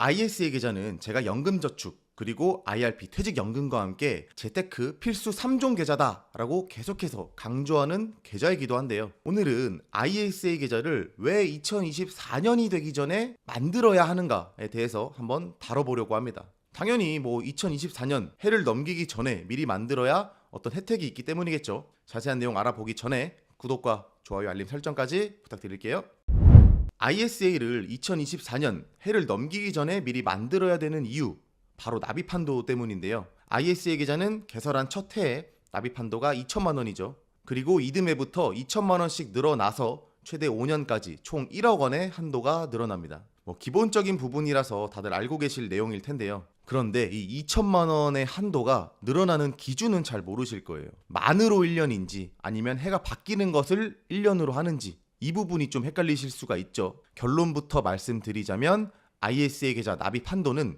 ISA 계좌는 제가 연금저축 그리고 IRP 퇴직연금과 함께 재테크 필수 3종 계좌다라고 계속해서 강조하는 계좌이기도 한데요. 오늘은 ISA 계좌를 왜 2024년이 되기 전에 만들어야 하는가에 대해서 한번 다뤄보려고 합니다. 당연히 2024년 해를 넘기기 전에 미리 만들어야 어떤 혜택이 있기 때문이겠죠. 자세한 내용 알아보기 전에 구독과 좋아요, 알림 설정까지 부탁드릴게요. ISA를 2024년 해를 넘기기 전에 미리 만들어야 되는 이유, 바로 납입한도 때문인데요. ISA 계좌는 개설한 첫 해에 납입한도가 2천만 원이죠. 그리고 이듬해부터 2천만 원씩 늘어나서 최대 5년까지 총 1억 원의 한도가 늘어납니다. 기본적인 부분이라서 다들 알고 계실 내용일 텐데요. 그런데 이 2천만 원의 한도가 늘어나는 기준은 잘 모르실 거예요. 만으로 1년인지 아니면 해가 바뀌는 것을 1년으로 하는지 이 부분이 좀 헷갈리실 수가 있죠. 결론부터 말씀드리자면 ISA 계좌 납입 한도는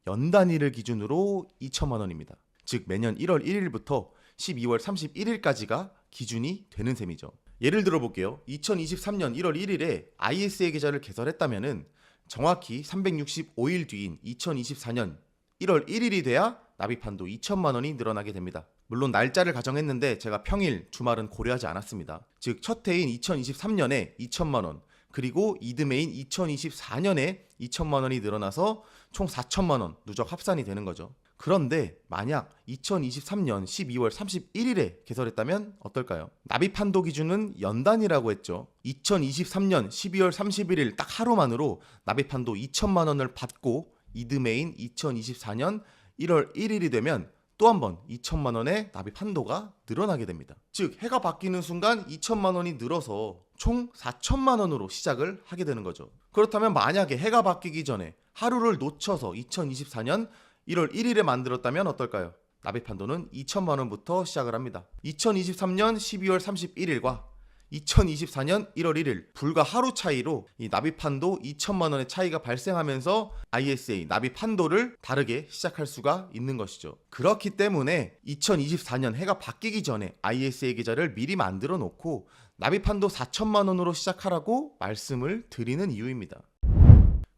연 단위를 기준으로 2천만 원입니다. 즉 매년 1월 1일부터 12월 31일까지가 기준이 되는 셈이죠. 예를 들어 볼게요. 2023년 1월 1일에 ISA 계좌를 개설했다면은 정확히 365일 뒤인 2024년 1월 1일이 돼야 납입한도 2천만 원이 늘어나게 됩니다. 물론 날짜를 가정했는데 제가 평일, 주말은 고려하지 않았습니다. 즉 첫 해인 2023년에 2천만 원, 그리고 이듬해인 2024년에 2천만 원이 늘어나서 총 4천만 원 누적 합산이 되는 거죠. 그런데 만약 2023년 12월 31일에 개설했다면 어떨까요? 납입 한도 기준은 연단이라고 했죠. 2023년 12월 31일 딱 하루만으로 납입 한도 2천만 원을 받고 이듬해인 2024년 1월 1일이 되면 또 한 번 2천만 원의 납입 한도가 늘어나게 됩니다. 즉 해가 바뀌는 순간 2천만 원이 늘어서 총 4천만 원으로 시작을 하게 되는 거죠. 그렇다면 만약에 해가 바뀌기 전에 하루를 놓쳐서 2024년 1월 1일에 만들었다면 어떨까요? 납입 한도는 2천만 원부터 시작을 합니다. 2023년 12월 31일과 2024년 1월 1일 불과 하루 차이로 이 납입 한도 2천만 원의 차이가 발생하면서 ISA 납입 한도를 다르게 시작할 수가 있는 것이죠. 그렇기 때문에 2024년 해가 바뀌기 전에 ISA 계좌를 미리 만들어 놓고 납입 한도 4천만 원으로 시작하라고 말씀을 드리는 이유입니다.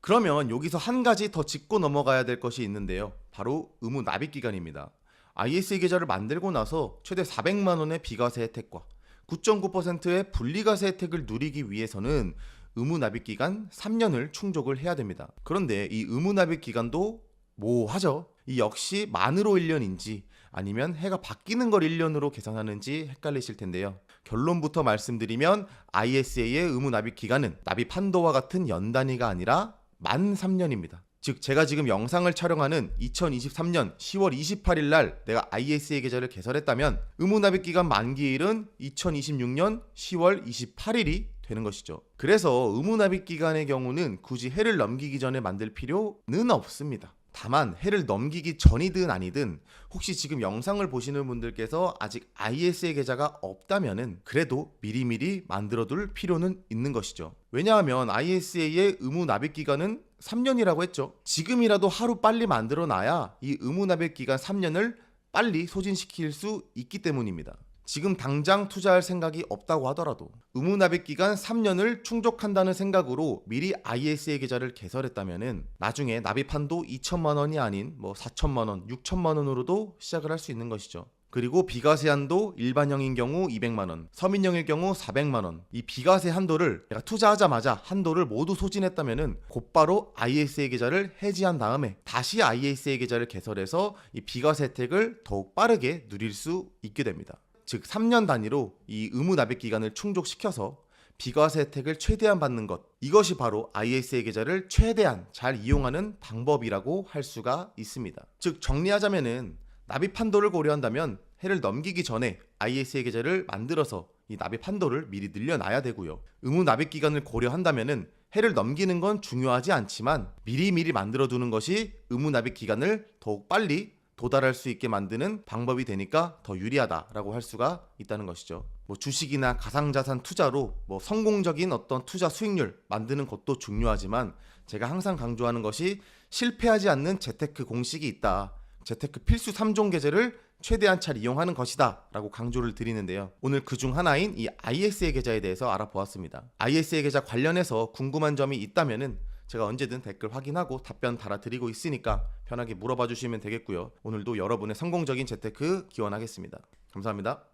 그러면 여기서 한 가지 더 짚고 넘어가야 될 것이 있는데요. 바로 의무 납입 기간입니다. ISA 계좌를 만들고 나서 최대 400만 원의 비과세 혜택과 9.9%의 분리과세 혜택을 누리기 위해서는 의무 납입 기간 3년을 충족을 해야 됩니다. 그런데 이 의무 납입 기간도 뭐하죠? 이 역시 만으로 1년인지 아니면 해가 바뀌는 걸 1년으로 계산하는지 헷갈리실 텐데요. 결론부터 말씀드리면 ISA의 의무 납입 기간은 납입 한도와 같은 연 단위가 아니라 만 3년입니다. 즉 제가 지금 영상을 촬영하는 2023년 10월 28일 날 내가 ISA 계좌를 개설했다면 의무 납입 기간 만기일은 2026년 10월 28일이 되는 것이죠. 그래서 의무 납입 기간의 경우는 굳이 해를 넘기기 전에 만들 필요는 없습니다. 다만 해를 넘기기 전이든 아니든 혹시 지금 영상을 보시는 분들께서 아직 ISA 계좌가 없다면은 그래도 미리미리 만들어둘 필요는 있는 것이죠. 왜냐하면 ISA의 의무 납입 기간은 3년이라고 했죠. 지금이라도 하루 빨리 만들어 놔야 이 의무 납입 기간 3년을 빨리 소진시킬 수 있기 때문입니다. 지금 당장 투자할 생각이 없다고 하더라도 의무 납입 기간 3년을 충족한다는 생각으로 미리 ISA 계좌를 개설했다면은 나중에 납입 한도 2천만 원이 아닌 4천만 원, 6천만 원으로도 시작을 할 수 있는 것이죠. 그리고 비과세 한도 일반형인 경우 200만 원, 서민형일 경우 400만 원. 이 비과세 한도를 내가 투자하자마자 한도를 모두 소진했다면은 곧바로 ISA 계좌를 해지한 다음에 다시 ISA 계좌를 개설해서 이 비과세 혜택을 더욱 빠르게 누릴 수 있게 됩니다. 즉 3년 단위로 이 의무 납입 기간을 충족시켜서 비과세 혜택을 최대한 받는 것, 이것이 바로 ISA 계좌를 최대한 잘 이용하는 방법이라고 할 수가 있습니다. 즉 정리하자면은 납입 한도를 고려한다면 해를 넘기기 전에 ISA 계좌를 만들어서 이 납입 한도를 미리 늘려놔야 되고요. 의무 납입 기간을 고려한다면은 해를 넘기는 건 중요하지 않지만 미리미리 만들어두는 것이 의무 납입 기간을 더욱 빨리 도달할 수 있게 만드는 방법이 되니까 더 유리하다라고 할 수가 있다는 것이죠. 주식이나 가상자산 투자로 성공적인 어떤 투자 수익률 만드는 것도 중요하지만 제가 항상 강조하는 것이 실패하지 않는 재테크 공식이 있다. 재테크 필수 3종 계좌를 최대한 잘 이용하는 것이다 라고 강조를 드리는데요. 오늘 그중 하나인 이 ISA 계좌에 대해서 알아보았습니다. ISA 계좌 관련해서 궁금한 점이 있다면은 제가 언제든 댓글 확인하고 답변 달아드리고 있으니까 편하게 물어봐 주시면 되겠고요. 오늘도 여러분의 성공적인 재테크 기원하겠습니다. 감사합니다.